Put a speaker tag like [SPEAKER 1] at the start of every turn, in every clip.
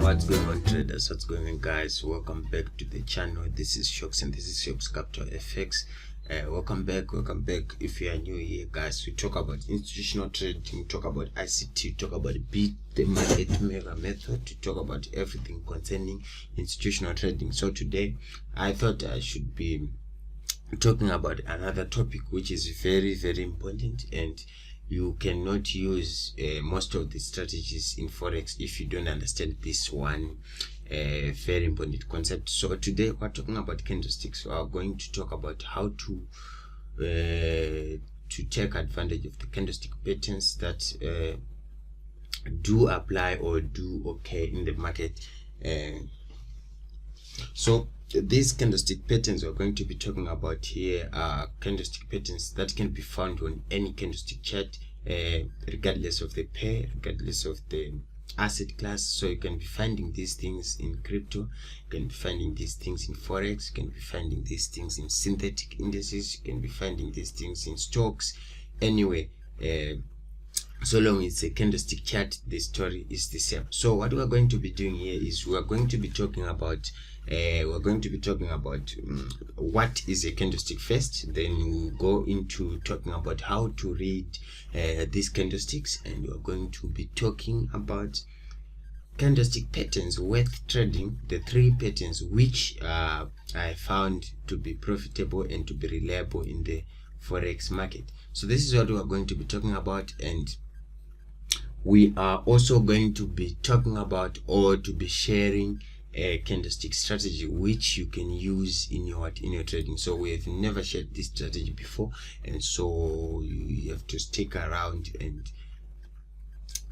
[SPEAKER 1] What's going on, traders? What's going on, guys? Welcome back to the channel. This is Shocks and this is ShocksCapital FX. Welcome back. If you are new here, guys, we talk about institutional trading, talk about ICT, talk about beat the market mega method, to talk about everything concerning institutional trading. So today I thought I should be talking about another topic which is very, very important, and you cannot use most of the strategies in forex if you don't understand this one very important concept. So today we're talking about candlesticks. We are going to talk about how to take advantage of the candlestick patterns that do apply or do okay in the market. So these candlestick patterns we're going to be talking about here are candlestick patterns that can be found on any candlestick chart, regardless of the pair, regardless of the asset class. So you can be finding these things in crypto, you can be finding these things in forex, you can be finding these things in synthetic indices, you can be finding these things in stocks. Anyway, so long it's a candlestick chart, the story is the same. So what we're going to be doing here is we're going to be talking about what is a candlestick first, then we'll go into talking about how to read these candlesticks, and we're going to be talking about candlestick patterns worth trading, the 3 patterns which I found to be profitable and to be reliable in the forex market. So this is what we're going to be talking about, and we are also going to be talking about, or to be sharing, a candlestick strategy which you can use in your trading. So we have never shared this strategy before, and so you have to stick around and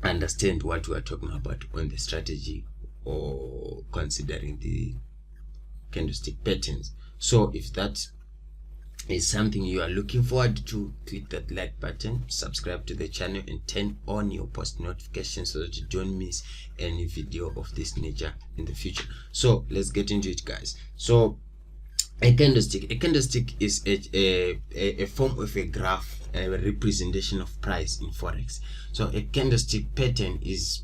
[SPEAKER 1] understand what we are talking about on the strategy, or considering the candlestick patterns. So if that is something you are looking forward to, click that like button, subscribe to the channel, and turn on your post notifications so that you don't miss any video of this nature in the future. So let's get into it, guys. So a candlestick is a form of a graph, a representation of price in forex. So a candlestick pattern is,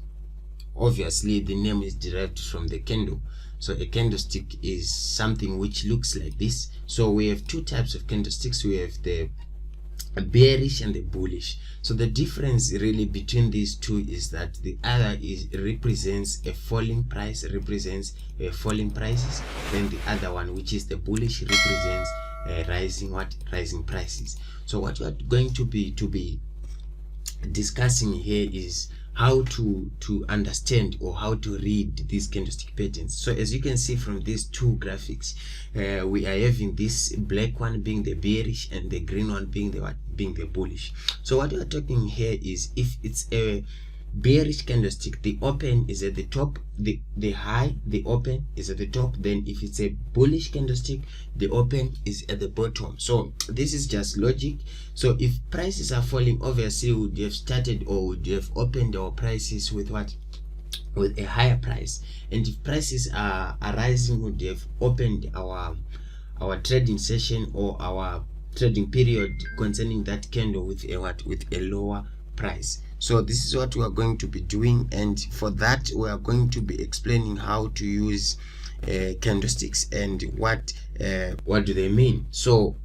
[SPEAKER 1] obviously the name is derived from the candle. So a candlestick is something which looks like this. So we have 2 types of candlesticks. We have the bearish and the bullish. So the difference really between these two is that the other represents a falling price, represents falling prices. Then the other one, which is the bullish, represents rising prices. So what we are going to be discussing here is how to understand or how to read these candlestick patterns. So as you can see from these 2 graphics, we are having this black one being the bearish and the green one being the bullish. So what we are talking here is, if it's a bearish candlestick, the open is at the top, the high, the open is at the top. Then if it's a bullish candlestick, the open is at the bottom. So this is just logic. So if prices are falling, obviously we would have started, or would have opened our prices with what? With a higher price. And if prices are rising, we would have opened our trading session or our trading period concerning that candle with a what? With a lower price. So this is what we are going to be doing, and for that we are going to be explaining how to use candlesticks and what do they mean. So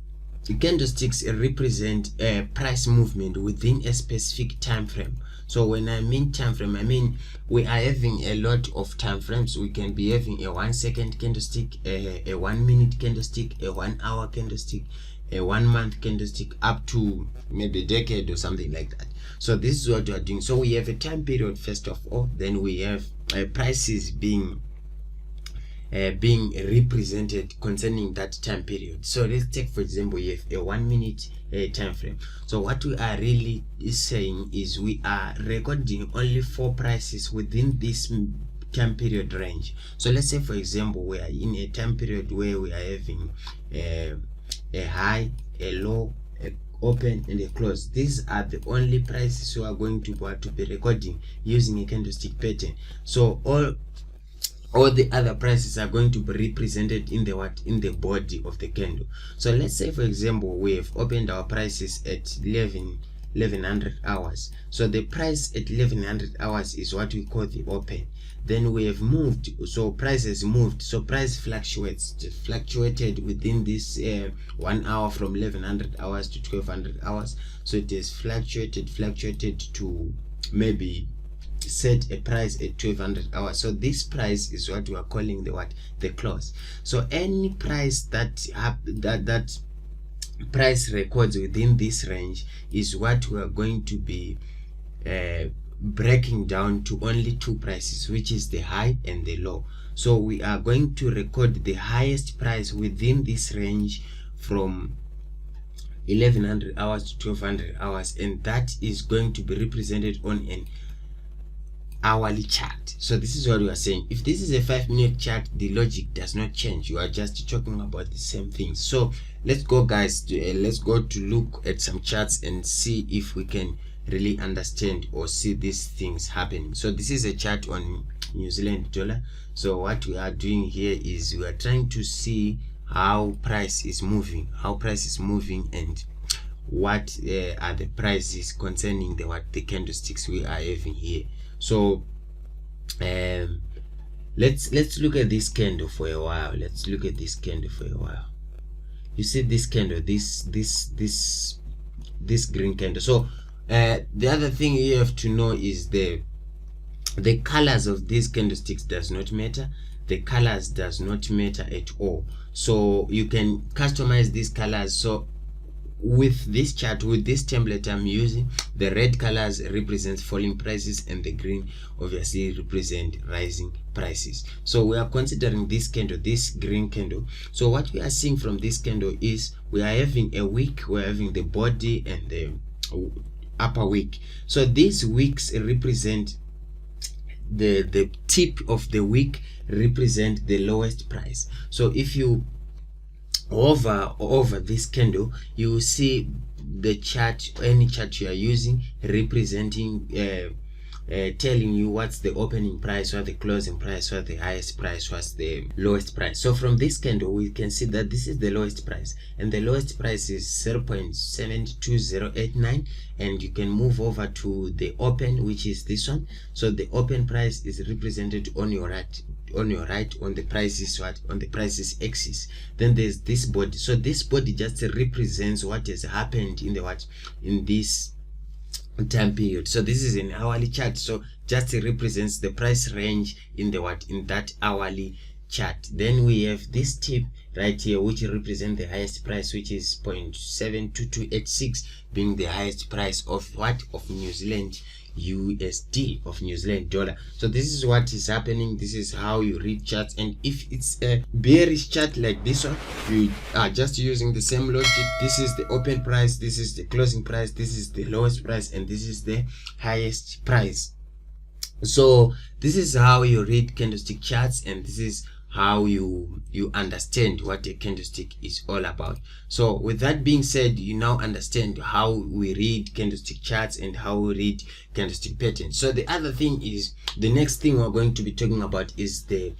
[SPEAKER 1] the candlesticks represent a price movement within a specific time frame. So when I mean time frame, I mean we are having a lot of time frames. We can be having a 1 second candlestick, a 1 minute candlestick, a 1 hour candlestick, a 1 month candlestick, up to maybe a decade or something like that. So this is what we are doing. So we have a time period first of all, then we have prices being represented concerning that time period. So let's take, for example, you have a 1 minute time frame. So what we are really saying is we are recording only 4 prices within this time period range. So let's say, for example, we are in a time period where we are having a high, a low, a open, and a close. These are the only prices we are going to be recording using a candlestick pattern. So all the other prices are going to be represented in the body of the candle. So let's say, for example, we have opened our prices at 1100 hours. So the price at 1100 hours is what we call the open. then we have moved, so price has moved, so price fluctuated within this 1 hour from 1100 hours to 1200 hours. So it has fluctuated to maybe set a price at 1200 hours. So this price is what we are calling the close. So any price that price records within this range is what we are going to be breaking down to only two prices, which is the high and the low. So we are going to record the highest price within this range from 1100 hours to 1200 hours, and that is going to be represented on an hourly chart. So this is what we are saying. If this is a 5-minute chart, the logic does not change. You are just talking about the same things. So let's go, guys, let's go to look at some charts and see if we can really understand or see these things happening. So this is a chart on New Zealand dollar. So what we are doing here is we are trying to see how price is moving, and what are the prices concerning the candlesticks we are having here. So let's look at this candle for a while. You see this candle, this green candle. So the other thing you have to know is the colors of these candlesticks does not matter. The colors does not matter at all. So you can customize these colors. So with this chart, with this template I'm using, the red colors represent falling prices and the green obviously represent rising prices. So we are considering this candle, this green candle. So what we are seeing from this candle is we are having a wick, we're having the body and the upper wick. So these wicks represent the tip of the wick represent the lowest price. So if you over this candle, you will see the chart, any chart you are using, representing telling you what's the opening price, what the closing price, what the highest price, what's the lowest price. So from this candle we can see that this is the lowest price, and the lowest price is 0.72089, and you can move over to the open, which is this one. So the open price is represented on your right, on the prices, on the prices axis. Then there's this body. So this body just represents what has happened in this time period. So this is an hourly chart, so just represents the price range in that hourly chart. Then we have this tip right here, which represents the highest price, which is 0.72286, being the highest price of New Zealand USD, of New Zealand dollar. So this is what is happening. This is how you read charts. And if it's a bearish chart like this one, you are just using the same logic. This is the open price, this is the closing price, this is the lowest price, and this is the highest price. So this is how you read candlestick charts, and this is how you understand what a candlestick is all about. So with that being said, you now understand how we read candlestick charts and how we read candlestick patterns. So the other thing is, the next thing we're going to be talking about is the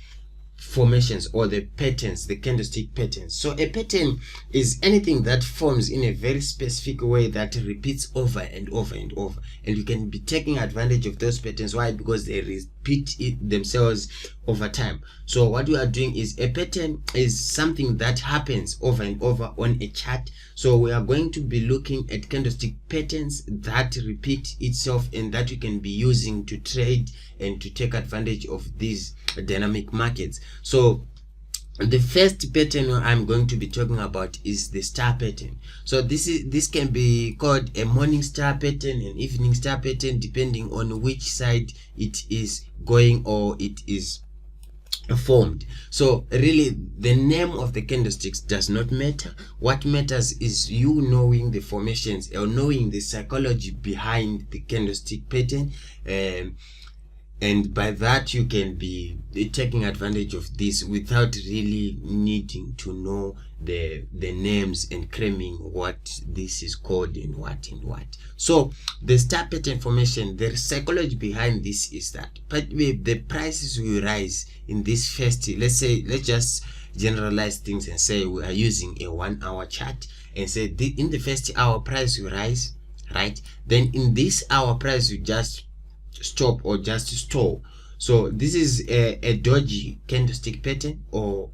[SPEAKER 1] formations or the patterns, the candlestick patterns. So a pattern is anything that forms in a very specific way that repeats over and over and over, and you can be taking advantage of those patterns. Why? Because they repeat themselves over time. So what we are doing is, a pattern is something that happens over and over on a chart. So we are going to be looking at candlestick patterns that repeat itself and that you can be using to trade and to take advantage of these dynamic markets. So the first pattern I'm going to be talking about is the star pattern. So this can be called a morning star pattern, an evening star pattern, depending on which side it is going or it is formed. So really the name of the candlesticks does not matter. What matters is you knowing the formations or knowing the psychology behind the candlestick pattern, and by that you can be taking advantage of this without really needing to know the names and claiming what this is called and what. So the star pattern formation, the psychology behind this is that the prices will rise in this first, let's just generalize things and say we are using a 1 hour chart and say in the first hour price will rise, right? Then in this hour price will just stop or just stall. So this is a doji candlestick pattern or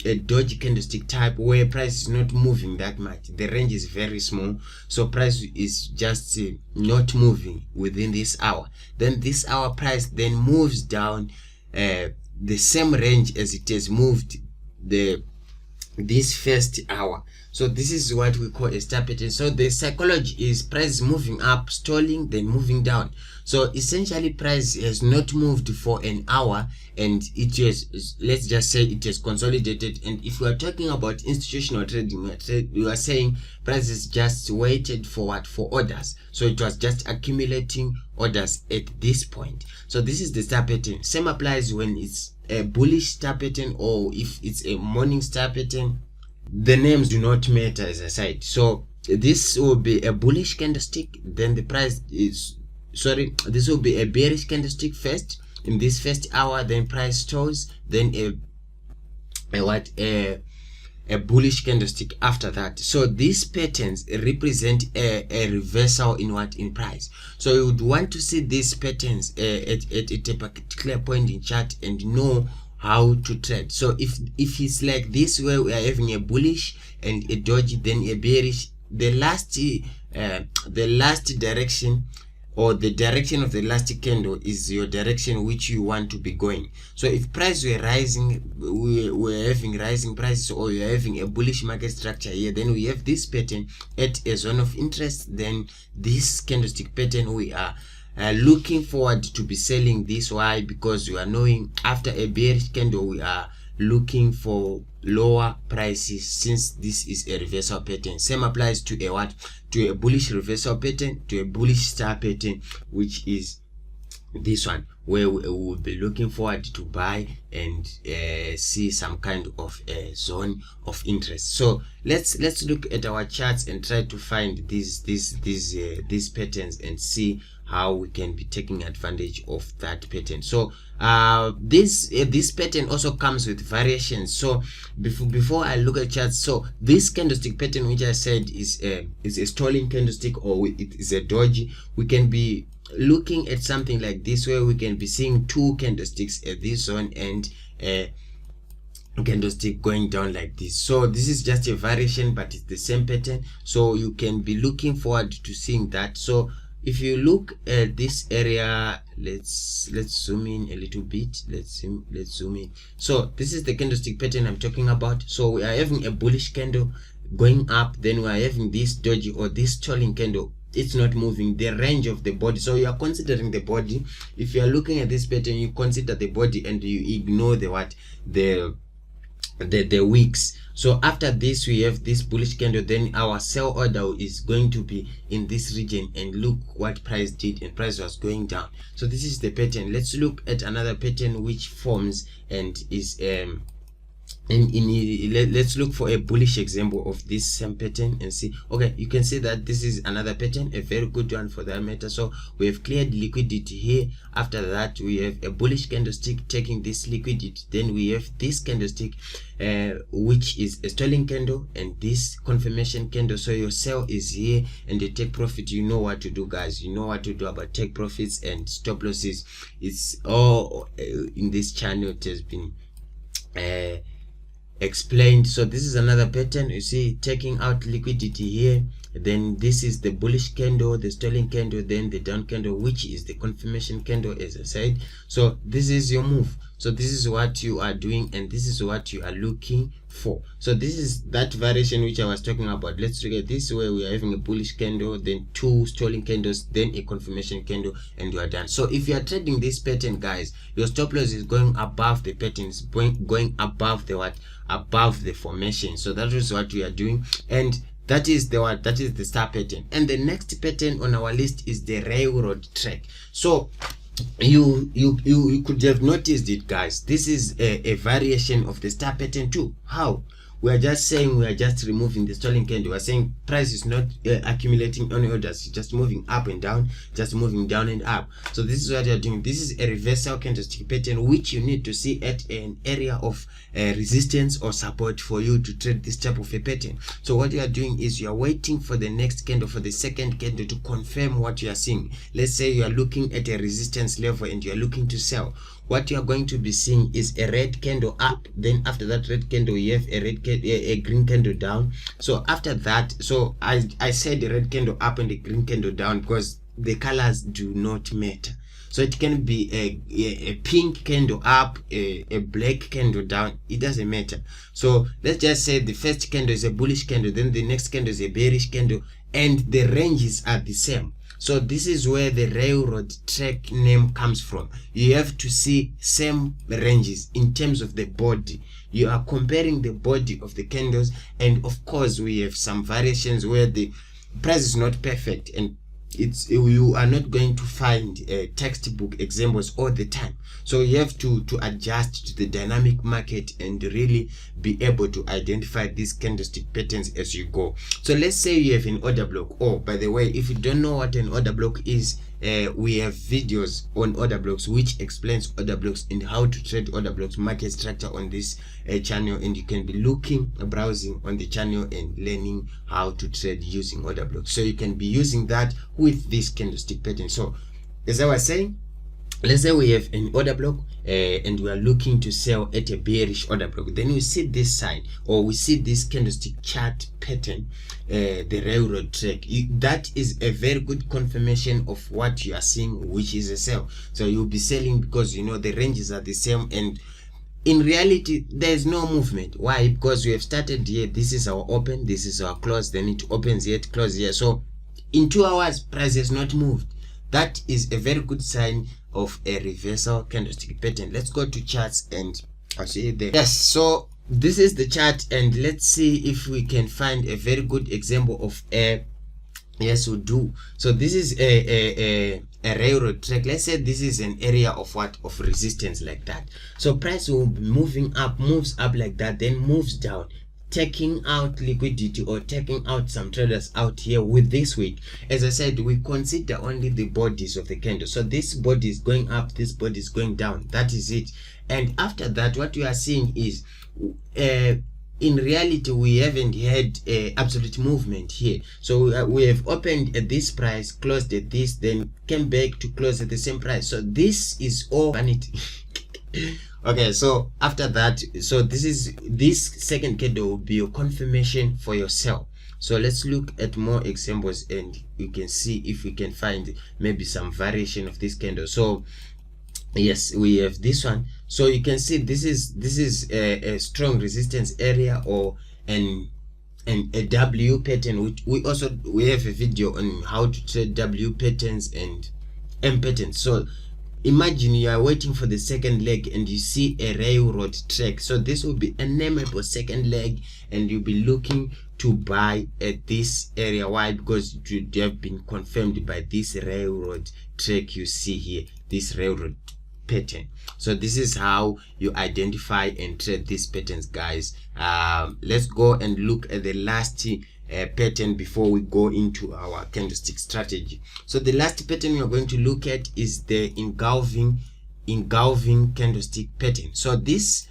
[SPEAKER 1] a doji candlestick type where price is not moving that much. The range is very small, so price is just not moving within this hour. Then this hour price then moves down the same range as it has moved this first hour. So this is what we call a star pattern. So the psychology is price moving up, stalling, then moving down. So essentially price has not moved for an hour, and it is, let's just say it has consolidated. And if we are talking about institutional trading, we are saying price is just waited for what? For orders. So it was just accumulating orders at this point. So this is the star pattern. Same applies when it's a bullish star pattern or if it's a morning star pattern. The names do not matter, as I said. So this will be a bullish candlestick, then the price is, sorry, this will be a bearish candlestick first in this first hour, then price stalls, then a bullish candlestick after that. So these patterns represent a reversal in what? In price. So you would want to see these patterns at a particular point in chart and know how to trade. So if it's like this where we are having a bullish and a doji, then a bearish, the last direction or the direction of the last candle is your direction which you want to be going. So if price were rising, we're having rising prices, or you're having a bullish market structure here, then we have this pattern at a zone of interest. Then this candlestick pattern, we are looking forward to be selling this. Why? Because we are knowing after a bearish candle we are looking for lower prices, since this is a reversal pattern. Same applies to a what? To a bullish reversal pattern, to a bullish star pattern, which is this one, where we will be looking forward to buy and see some kind of a zone of interest. So let's look at our charts and try to find these patterns and see how we can be taking advantage of that pattern. So this pattern also comes with variations. So before I look at charts, so this candlestick pattern, which I said is a stalling candlestick, or it is a doji, we can be looking at something like this where we can be seeing two candlesticks at this zone and a candlestick going down like this. So this is just a variation, but it's the same pattern. So you can be looking forward to seeing that. So if you look at this area, let's zoom in a little bit. Let's zoom in. So this is the candlestick pattern I'm talking about. So we are having a bullish candle going up, then we are having this doji or this stalling candle. It's not moving, the range of the body. So you are considering the body. If you are looking at this pattern, you consider the body and you ignore the what? The wicks. So after this we have this bullish candle, then our sell order is going to be in this region, and look what price did, and price was going down. So this is the pattern. Let's look at another pattern which forms and is let's look for a bullish example of this same pattern and see. Okay, you can see that this is another pattern, a very good one for that matter. So we have cleared liquidity here. After that we have a bullish candlestick taking this liquidity, then we have this candlestick which is a stalling candle, and this confirmation candle. So your sell is here and the take profit. You know what to do, guys. You know what to do about take profits and stop losses. It's all in this channel. It has been explained. So this is another pattern. You see, taking out liquidity here, then this is the bullish candle, the stalling candle, then the down candle, which is the confirmation candle, as I said. So this is your move. So this is what you are doing, and this is what you are looking for. So this is that variation which I was talking about. Let's look at this, where we are having a bullish candle, then two stalling candles, then a confirmation candle, and you are done. So if you are trading this pattern, guys, your stop loss is going above the patterns, going above the what? Above the formation. So that is what we are doing, and that is the what? That is the star pattern. And the next pattern on our list is the railroad track. So you could have noticed it, guys. This is a variation of the star pattern too. How? We are just saying, we are just removing the stalling candle. We are saying price is not accumulating on orders, it's just moving up and down, just moving down and up. So this is what you are doing. This is a reversal candlestick pattern which you need to see at an area of resistance or support for you to trade this type of a pattern. So what you are doing is you are waiting for the next candle, for the second candle, to confirm what you are seeing. Let's say you are looking at a resistance level and you are looking to sell. what you are going to be seeing is a red candle up, then after that red candle you have a green candle down. So after that, so I said the red candle up and the green candle down because the colors do not matter. So it can be a pink candle up, a black candle down, it doesn't matter. So let's just say the first candle is a bullish candle, then the next candle is a bearish candle, and the ranges are the same. So this is where the railroad track name comes from. You have to see same ranges in terms of the body. You are comparing the body of the candles, and of course we have some variations where the price is not perfect, and you are not going to find textbook examples all the time. So you have to adjust to the dynamic market and really be able to identify these candlestick patterns as you go. So let's say you have an order block. Oh, by the way, if you don't know what an order block is, we have videos on order blocks which explains order blocks and how to trade order blocks, market structure on this channel, and you can be browsing on the channel and learning how to trade using order blocks. So you can be using that with this candlestick pattern. So as I was saying, let's say we have an order block and we are looking to sell at a bearish order block. Then we see this sign, or we see this candlestick chart pattern, the railroad track. That is a very good confirmation of what you are seeing, which is a sell. So you'll be selling because you know the ranges are the same, and in reality there is no movement. Why? Because we have started here, this is our open, this is our close, then it opens here, it closes here. So in 2 hours price has not moved. That is a very good sign of a reversal candlestick pattern. Let's go to charts and I'll see you there. Yes, so this is the chart, and let's see if we can find a very good example of a, yes we do. So this is a railroad track. Let's say this is an area of what, of resistance, like that. So price will be moving up, moves up like that, then moves down, taking out liquidity or taking out some traders out here with this wick. As I said, we consider only the bodies of the candle. So this body is going up, this body is going down, that is it. And after that, what we are seeing is in reality we haven't had absolute movement here. So we have opened at this price, closed at this, then came back to close at the same price. So this is all vanity. Okay, so after that, so this second candle will be your confirmation for your sell. So let's look at more examples and you can see if we can find maybe some variation of this candle. So yes, we have this one. So you can see this is a strong resistance area, or a W pattern, which we have a video on how to trade W patterns and M patterns. So imagine you are waiting for the second leg and you see a railroad track. So this will be a nameable second leg, and you'll be looking to buy at this area. Why? Because it would have been confirmed by this railroad track you see here, this railroad pattern. So this is how you identify and trade these patterns, guys. Let's go and look at the last pattern before we go into our candlestick strategy. So the last pattern we are going to look at is the engulfing candlestick pattern. So this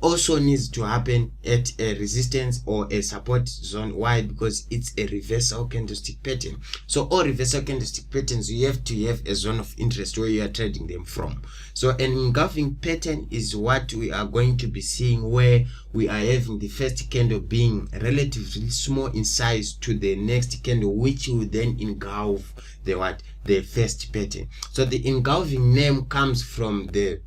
[SPEAKER 1] also needs to happen at a resistance or a support zone. Why? Because it's a reversal candlestick pattern. So all reversal candlestick patterns, you have to have a zone of interest where you are trading them from. So an engulfing pattern is what we are going to be seeing, where we are having the first candle being relatively small in size to the next candle, which will then engulf the first pattern. So the engulfing name comes from the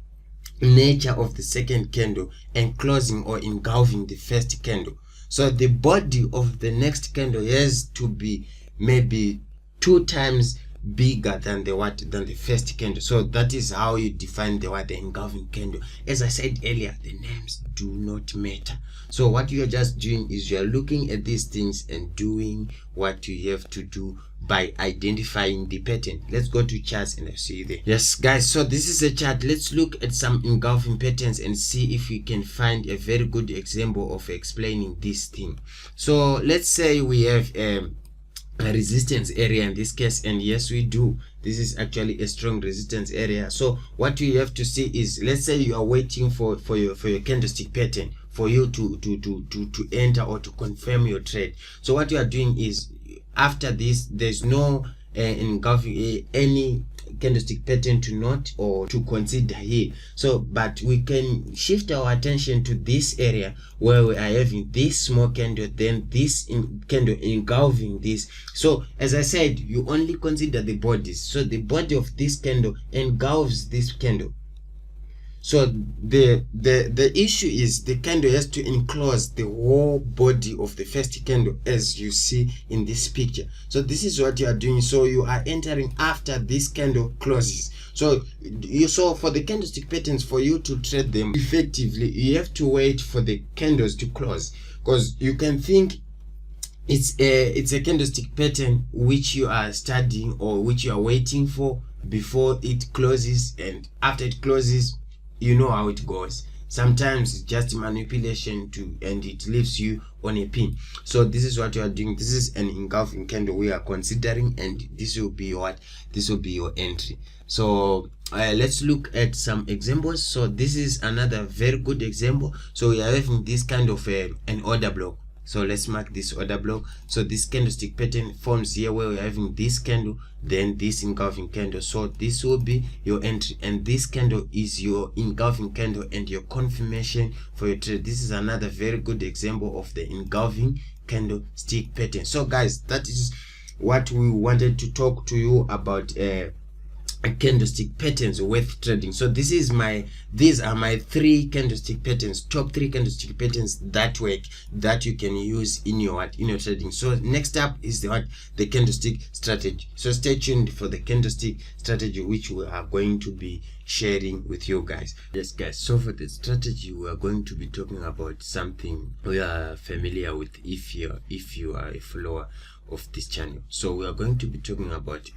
[SPEAKER 1] nature of the second candle and closing or engulfing the first candle. So the body of the next candle has to be maybe 2 times bigger than the first candle. So that is how you define the engulfing candle. As I said earlier, the names do not matter. So what you are just doing is you are looking at these things and doing what you have to do by identifying the pattern. Let's go to charts and I'll see you there. Yes, guys, so this is a chart. Let's look at some engulfing patterns and see if we can find a very good example of explaining this thing. So let's say we have a resistance area in this case, and yes we do, this is actually a strong resistance area. So what you have to see is, let's say you are waiting for your candlestick pattern for you to enter or to confirm your trade. So what you are doing is, after this, there's no engulfing any candlestick pattern to note or to consider here. So but we can shift our attention to this area where we are having this small candle, then this candle engulfing this. So as I said, you only consider the bodies. So the body of this candle engulfs this candle. So the issue is the candle has to enclose the whole body of the first candle, as you see in this picture. So this is what you are doing. So you are entering after this candle closes. So for the candlestick patterns, for you to trade them effectively, you have to wait for the candles to close, because you can think it's a candlestick pattern which you are studying or which you are waiting for before it closes, and after it closes, you know how it goes. Sometimes it's just manipulation and it leaves you on a pin. So this is what you are doing. This is an engulfing candle we are considering, and this will be what? This will be your entry. So let's look at some examples. So this is another very good example. So we are having this kind of an order block. So let's mark this order block. So this candlestick pattern forms here where we're having this candle, then this engulfing candle. So this will be your entry, and this candle is your engulfing candle and your confirmation for your trade. This is another very good example of the engulfing candlestick pattern. So guys, that is what we wanted to talk to you about candlestick patterns worth trading. So these are my 3 candlestick patterns, top 3 candlestick patterns that work, that you can use in your trading. So next up is the candlestick strategy. So stay tuned for the candlestick strategy, which we are going to be sharing with you guys. Yes guys, so for the strategy, we are going to be talking about something we are familiar with if you are a follower of this channel. So we are going to be talking about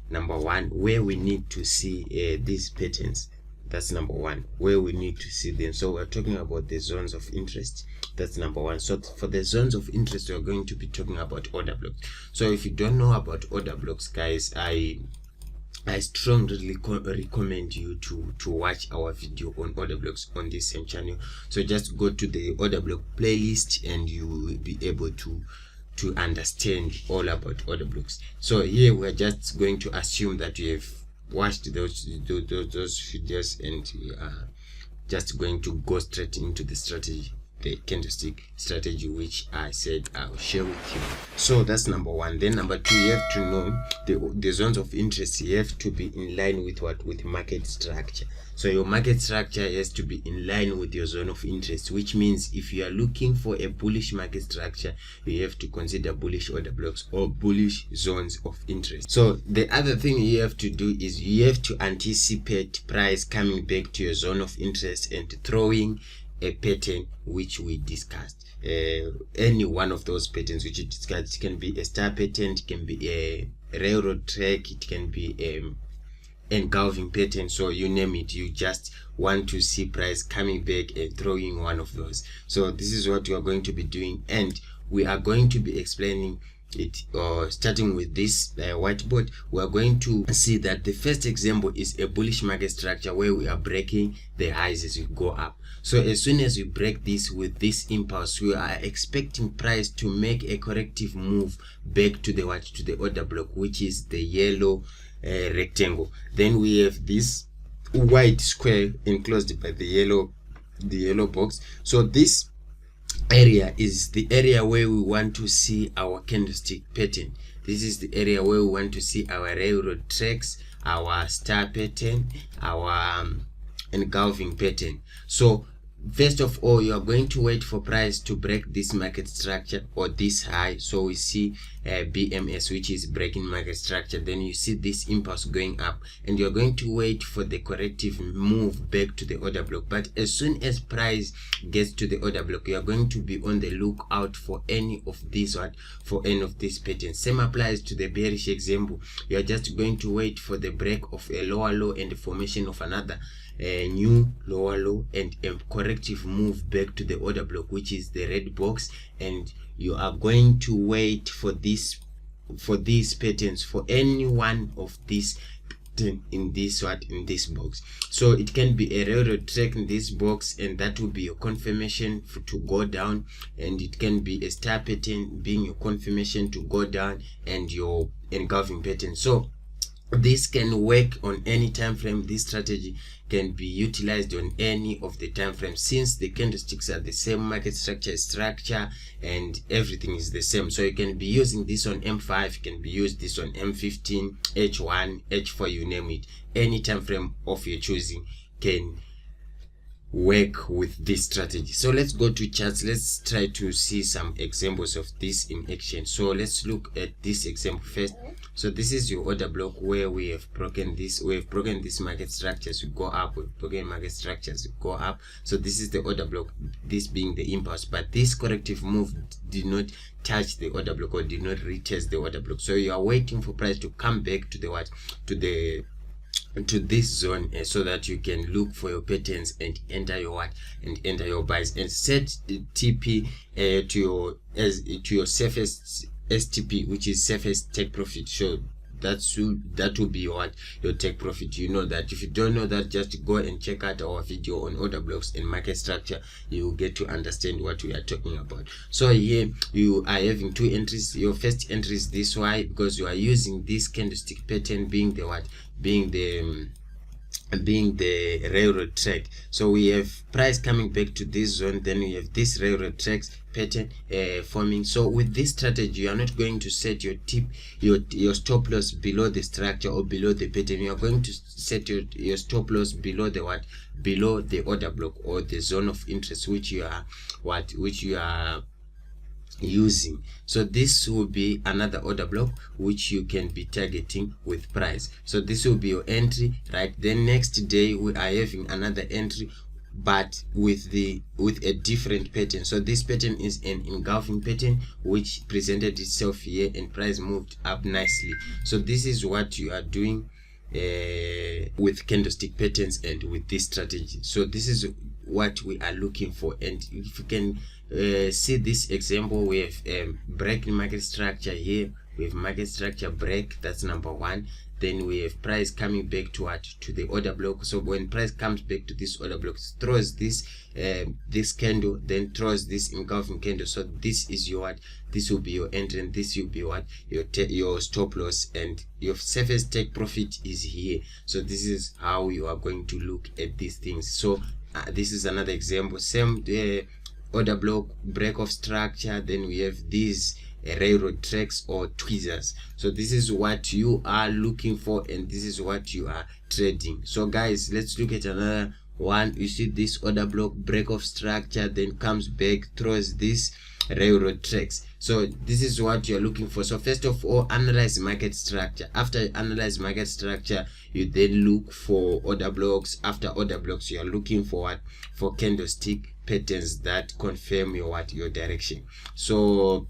[SPEAKER 1] number 1, where we need to see these patterns. That's number 1, where we need to see them. So we're talking about the zones of interest. That's number 1. So for the zones of interest, we're going to be talking about order blocks. So if you don't know about order blocks, guys, I strongly recommend you to watch our video on order blocks on this same channel. So just go to the order block playlist and you will be able to understand all about order blocks. So here we're just going to assume that you have watched those videos, and we are just going to go straight into the strategy, the candlestick strategy, which I said I'll share with you. So that's number 1. Then number 2, you have to know the zones of interest. You have to be in line with with market structure. So your market structure has to be in line with your zone of interest, which means if you are looking for a bullish market structure, you have to consider bullish order blocks or bullish zones of interest. So the other thing you have to do is you have to anticipate price coming back to your zone of interest and throwing a pattern which we discussed. Any one of those patterns which you discussed. It can be a star pattern, it can be a railroad track, it can be engulfing pattern. So you name it, you just want to see price coming back and throwing one of those. So this is what we are going to be doing, and we are going to be explaining it starting with this whiteboard. We are going to see that the first example is a bullish market structure where we are breaking the highs as we go up. So as soon as we break this with this impulse, we are expecting price to make a corrective move back to the order block, which is the yellow rectangle. Then we have this white square enclosed by the yellow box. So this area is the area where we want to see our candlestick pattern. This is the area where we want to see our railroad tracks, our star pattern, our engulfing pattern. So first of all, you are going to wait for price to break this market structure or this high. So we see BMS, which is breaking market structure. Then you see this impulse going up, and you're going to wait for the corrective move back to the order block. But as soon as price gets to the order block, you are going to be on the lookout for any of these patterns. Same applies to the bearish example. You are just going to wait for the break of a lower low and the formation of another new lower low and a corrective move back to the order block, which is the red box, and you are going to wait for these patterns, for any one of these pattern in this box. So it can be a railroad track in this box, and that will be your confirmation to go down, and it can be a star pattern being your confirmation to go down, and your engulfing pattern. So this can work on any time frame. This strategy can be utilized on any of the time frames, since the candlesticks are the same, market structure and everything is the same. So you can be using this on M5, you can be used this on M15, H1, H4, you name it. Any time frame of your choosing can work with this strategy. So let's go to charts. Let's try to see some examples of this in action. So let's look at this example first. So this is your order block where we have broken this. We have broken this market structures to go up. We've broken market structures to go up. So this is the order block, this being the impulse, but this corrective move did not touch the order block or did not retest the order block. So you are waiting for price to come back to the to this zone, so that you can look for your patterns and enter your buys, and set TP to your safest STP, which is safest take profit. So that will be your take profit. You know that. If you don't know that, just go and check out our video on order blocks and market structure. You will get to understand what we are talking about. So here you are having two entries. Your first entry is this. Why? Because you are using this candlestick pattern being the railroad track. So we have price coming back to this zone, then we have this railroad tracks pattern forming. So with this strategy, you are not going to set your stop loss below the structure or below the pattern. You are going to set your stop loss below the order block or the zone of interest which you are using. So this will be another order block which you can be targeting with price. So this will be your entry, right? Then next day we are having another entry, but with a different pattern. So this pattern is an engulfing pattern which presented itself here, and price moved up nicely. So this is what you are doing with candlestick patterns and with this strategy. So this is what we are looking for. And if you can see this example, we have break in market structure here. We have market structure break, that's number one. Then we have price coming back to the order block. So when price comes back to this order block, throws this candle, then throws this engulfing candle. So this is this will be your entry, and this will be your stop loss, and your safest take profit is here. So this is how you are going to look at these things. So this is another example, same order block, break of structure, then we have these railroad tracks or tweezers. So this is what you are looking for, and this is what you are trading. So guys, let's look at another one. You see this order block, break of structure, then comes back, throws this railroad tracks. So this is what you're looking for. So first of all, analyze market structure. After you analyze market structure, you then look for order blocks. After order blocks, you are looking for for candlestick patterns that confirm your direction. So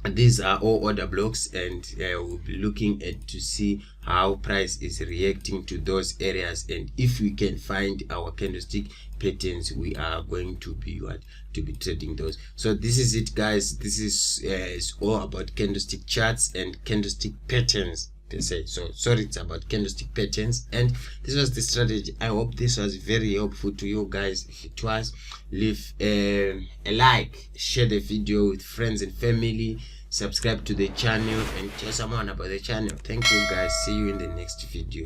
[SPEAKER 1] these are all order blocks, and we'll be looking at to see how price is reacting to those areas, and if we can find our candlestick patterns, we are going to be trading those. So this is it, guys. This is all about candlestick charts and candlestick patterns per se. So sorry, it's about candlestick patterns, and this was the strategy. I hope this was very helpful to you guys. If it was, leave a like, share the video with friends and family, subscribe to the channel, and tell someone about the channel. Thank you guys. See you in the next video.